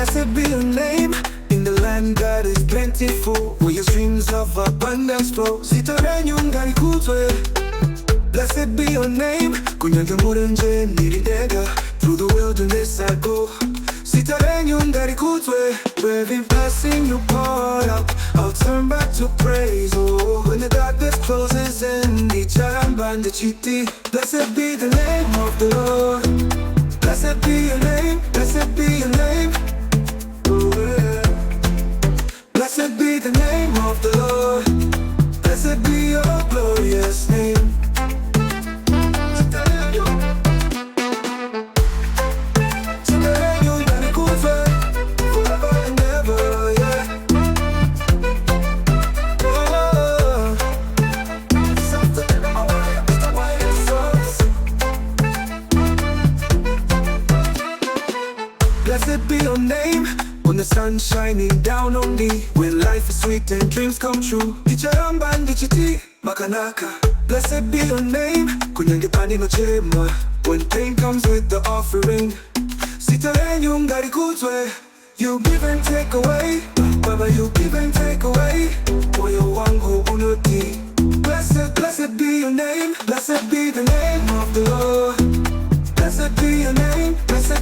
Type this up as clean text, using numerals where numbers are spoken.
Blessed be your name. In the land God is plentiful, where your streams of abundance flow. Zita, renyu, ngarikudzwe. Blessed be your name. Kunyange, murenje, ndiri, ndega. Through the wilderness I go. Zita, renyu, ngarikudzwe. For every blessing you poured out, I'll turn back to praise. Oh, when the darkness closes in, Ndicharamba, ndichiti. Blessed be the name of the Lord. Blessed be your name. Blessed be your name. Oh, yeah. Blessed be the name of the Lord. Blessed be your glorious name. Forever and ever, yeah. Oh, something in my way, it's the way it sounds. Blessed be your name. When the sun's shining down on me, when life is sweet and dreams come true. Ndicharamba, ndichiti, makanaka. Blessed be your name. Kunyange pani no chema. When pain comes with the offering. Zita, renyu, ngarikudzwe. You give and take away. Baba, you give and take away. Moyo wangu unoti. Blessed, blessed be your name. Blessed be the name of the Lord. Blessed be your name. Blessed